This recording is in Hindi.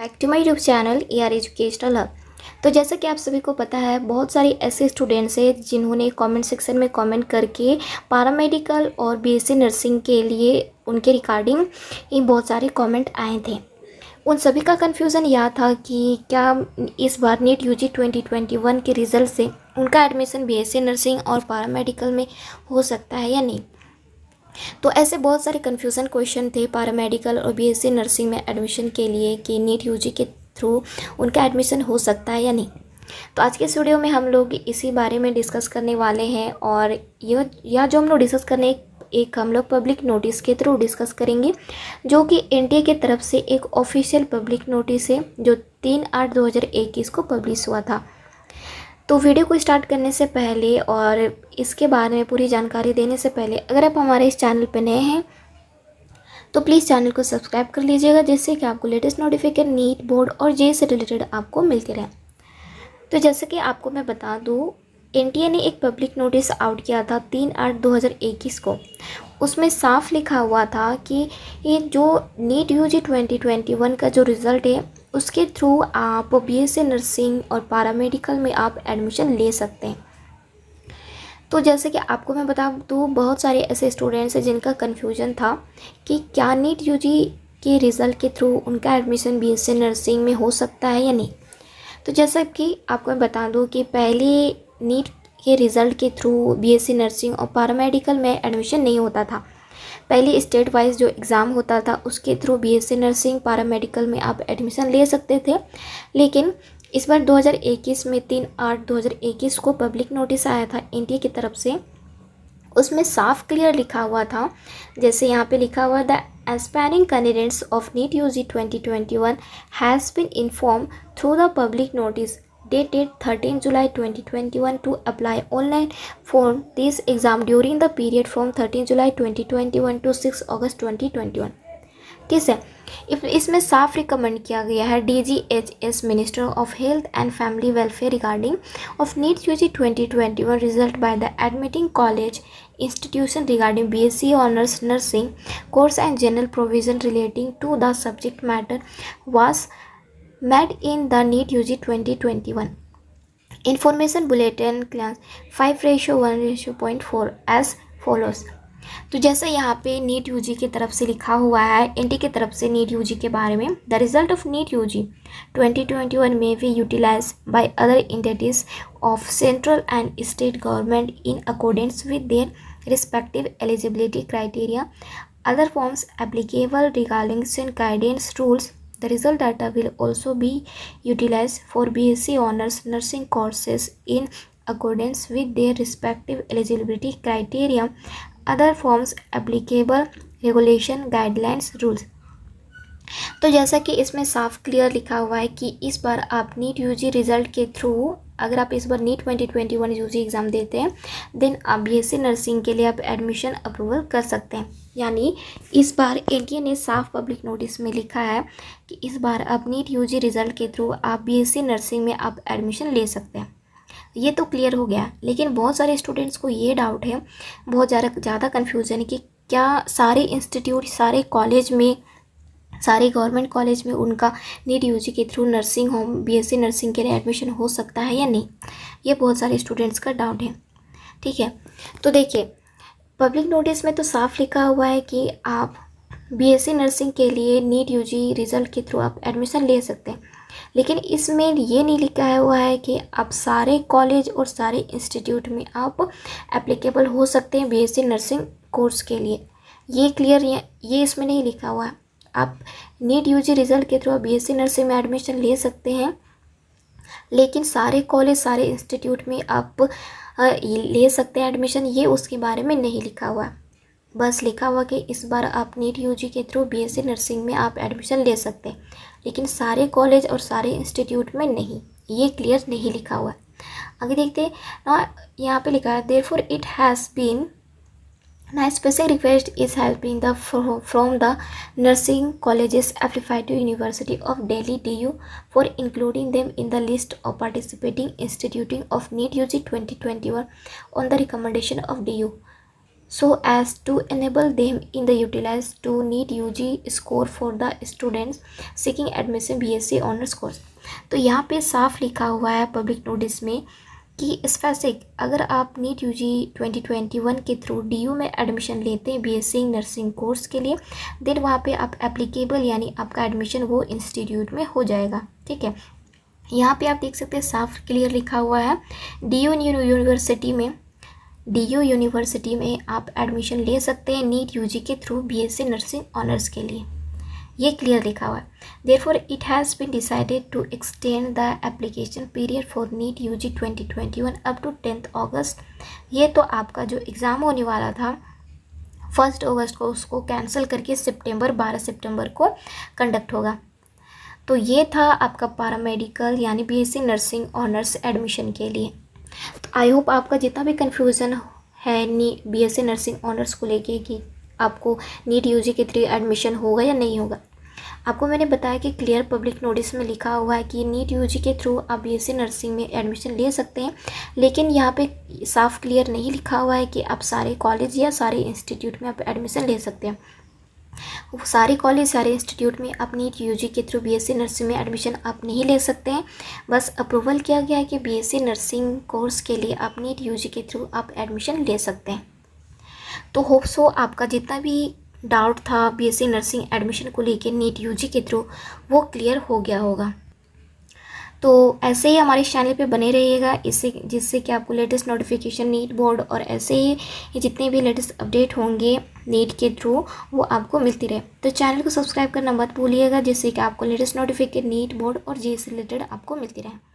Back to my YouTube channel AR educational hub. तो जैसा कि आप सभी को पता है, बहुत सारे ऐसे स्टूडेंट्स हैं जिन्होंने कमेंट सेक्शन में कमेंट करके पैरामेडिकल और BSc नर्सिंग के लिए उनके रिगार्डिंग ये बहुत सारे कमेंट आए थे। उन सभी का कन्फ्यूज़न यह था कि क्या इस बार नीट UG 2021 के रिज़ल्ट से उनका एडमिशन BSc नर्सिंग और पैरामेडिकल में हो सकता है या नहीं। तो ऐसे बहुत सारे कन्फ्यूज़न क्वेश्चन थे पैरामेडिकल और BSc नर्सिंग में एडमिशन के लिए कि नीट UG के थ्रू उनका एडमिशन हो सकता है या नहीं। तो आज के इस वीडियो में हम लोग इसी बारे में डिस्कस करने वाले हैं और यह जो हम लोग डिस्कस करने एक हम लोग पब्लिक नोटिस के थ्रू डिस्कस करेंगे, जो कि NTA की तरफ से एक ऑफिशियल पब्लिक नोटिस है जो 3/8/2021 को पब्लिश हुआ था। तो वीडियो को स्टार्ट करने से पहले और इसके बारे में पूरी जानकारी देने से पहले, अगर आप हमारे इस चैनल पर नए हैं तो प्लीज़ चैनल को सब्सक्राइब कर लीजिएगा, जिससे कि आपको लेटेस्ट नोटिफिकेशन नीट बोर्ड और JEE से रिलेटेड आपको मिलते रहे। तो जैसे कि आपको मैं बता दूं, NTA ने एक पब्लिक नोटिस आउट किया था 3/8/2021 को। उसमें साफ लिखा हुआ था कि ये जो नीट UG 2021 का जो रिज़ल्ट है उसके थ्रू आप BSc नर्सिंग और पैरामेडिकल में आप एडमिशन ले सकते हैं। तो जैसे कि आपको मैं बता दूँ, बहुत सारे ऐसे स्टूडेंट्स हैं जिनका कन्फ्यूजन था कि क्या नीट UG के रिज़ल्ट के थ्रू उनका एडमिशन BSc नर्सिंग में हो सकता है या नहीं। तो जैसा कि आपको मैं बता दूँ कि पहले नीट के रिज़ल्ट के थ्रू BSc नर्सिंग और पैरामेडिकल में एडमिशन नहीं होता था। पहले स्टेट वाइज जो एग्ज़ाम होता था उसके थ्रू BSc नर्सिंग पैरामेडिकल में आप एडमिशन ले सकते थे। लेकिन इस बार 2021 में 3/8/2021 को पब्लिक नोटिस आया था NTA की तरफ से। उसमें साफ क्लियर लिखा हुआ था, जैसे यहाँ पे लिखा हुआ, the aspiring candidates of NEET UG 2021 has been inform through the public notice dated 13 July 2021 to apply online for this exam during the period from 13 July 2021 to 6 August 2021। ठीक है, इसमें साफ रिकमेंड किया गया है DGHS minister of health and family welfare regarding of NEET UG 2021 result by the admitting college institution regarding BSc Honours Nursing course and general provision relating to the subject matter was made in the NEET UG 2021 Information Bulletin class 5:1:0.4 as follows। तो जैसे यहाँ पे नीट UG की तरफ से लिखा हुआ है, NTA की तरफ से नीट UG के बारे में, the result of NEET UG 2021 may be utilize by other entities of central and state government in accordance with their respective eligibility criteria, other forms applicable regulations and guidance rules. The result data will also be utilized for BSc Honours Nursing courses in accordance with their respective eligibility criteria, other forms applicable regulation guidelines rules। तो जैसा कि इसमें साफ क्लियर लिखा हुआ है कि इस बार आप नीट UG रिज़ल्ट के थ्रू, अगर आप इस बार नीट 2021 UG एग्ज़ाम देते हैं, देन आप BSc नर्सिंग के लिए आप एडमिशन अप्रूवल कर सकते हैं। यानी इस बार NTA ने साफ पब्लिक नोटिस में लिखा है कि इस बार आप नीट UG रिज़ल्ट के थ्रू आप BSc नर्सिंग में आप एडमिशन ले सकते हैं। ये तो क्लियर हो गया, लेकिन बहुत सारे स्टूडेंट्स को ये डाउट है, बहुत ज़्यादा कन्फ्यूजन है कि क्या सारे इंस्टीट्यूट, सारे कॉलेज में, सारे गवर्नमेंट कॉलेज में उनका नीट UG के through nursing home BSc nursing के लिए एडमिशन हो सकता है या नहीं। ये बहुत सारे स्टूडेंट्स का डाउट है। ठीक है, तो देखिए, पब्लिक नोटिस में तो साफ लिखा हुआ है कि आप BSc नर्सिंग के लिए नीट UG रिज़ल्ट के थ्रू आप एडमिशन ले सकते हैं, लेकिन इसमें ये नहीं लिखा हुआ है कि आप सारे कॉलेज और सारे इंस्टीट्यूट में आप एप्लीकेबल हो सकते हैं BSc नर्सिंग कोर्स के लिए। ये क्लियर, ये इसमें नहीं लिखा हुआ है। आप नीट UG रिज़ल्ट के थ्रू BSc नर्सिंग में एडमिशन ले सकते हैं, लेकिन सारे कॉलेज, सारे इंस्टीट्यूट में आप ले सकते हैं एडमिशन, ये उसके बारे में नहीं लिखा हुआ है। बस लिखा हुआ कि इस बार आप नीट UG के थ्रू BSc नर्सिंग में आप एडमिशन ले सकते हैं, लेकिन सारे कॉलेज और सारे इंस्टीट्यूट में नहीं। ये क्लियर नहीं लिखा हुआ है। आगे देखते हैं ना, यहाँ पे लिखा है, therefore it has been Now, specific request is helping from the nursing colleges affiliated to University of Delhi DU for including them in the list of participating instituting of NEET UG 2021 on the recommendation of DU. so as to enable them in the utilize to NEET UG score for the students seeking admission BSc honours course. तो यहाँ पे साफ लिखा हुआ है पब्लिक नोटिस में कि स्पेसिफिक अगर आप NEET UG 2021 के थ्रू DU में एडमिशन लेते हैं BSc नर्सिंग कोर्स के लिए, देन वहाँ पे आप एप्लीकेबल यानी आपका एडमिशन वो इंस्टीट्यूट में हो जाएगा। ठीक है, यहाँ पे आप देख सकते हैं साफ क्लियर लिखा हुआ है DU यूनिवर्सिटी में आप एडमिशन ले सकते हैं NEET UG के थ्रू BSc नर्सिंग ऑनर्स के लिए, ये क्लियर लिखा हुआ है। Therefore it has been decided to extend the application period for NEET UG 2021 up to 10 August. ये तो आपका जो एग्ज़ाम होने वाला था 1 अगस्त को, उसको कैंसिल करके 12 सितंबर को कंडक्ट होगा। तो ये था आपका पैरामेडिकल यानी BSc नर्सिंग ऑनर्स एडमिशन के लिए। तो आई होप आपका जितना भी कन्फ्यूज़न है BSc नर्सिंग ऑनर्स को लेके कि आपको NEET UG के थ्रू एडमिशन होगा या नहीं होगा, आपको मैंने बताया कि क्लियर पब्लिक नोटिस में लिखा हुआ है कि NEEट UG के थ्रू आप BSc नर्सिंग में एडमिशन ले सकते हैं, लेकिन यहाँ पे साफ क्लियर नहीं लिखा हुआ है कि आप सारे कॉलेज या सारे इंस्टीट्यूट में आप एडमिशन ले सकते हैं। वो सारे कॉलेज सारे इंस्टीट्यूट में आप NEET UG के थ्रू BSc नर्सिंग में एडमिशन आप नहीं ले सकते हैं। बस अप्रूवल किया गया है कि BSc नर्सिंग कोर्स के लिए आप NEET UG के थ्रू आप एडमिशन ले सकते हैं। तो होप सो आपका जितना भी डाउट था BSc नर्सिंग एडमिशन को लेके NEET UG के थ्रू वो क्लियर हो गया होगा। तो ऐसे ही हमारे चैनल पे बने रहिएगा जिससे कि आपको लेटेस्ट नोटिफिकेशन नीट बोर्ड और ऐसे ही जितने भी लेटेस्ट अपडेट होंगे नीट के थ्रू वो आपको मिलती रहे। तो चैनल को सब्सक्राइब करना मत भूलिएगा जिससे कि आपको लेटेस्ट नोटिफिकेशन नीट बोर्ड और JEE से रिलेटेड आपको मिलती रहे।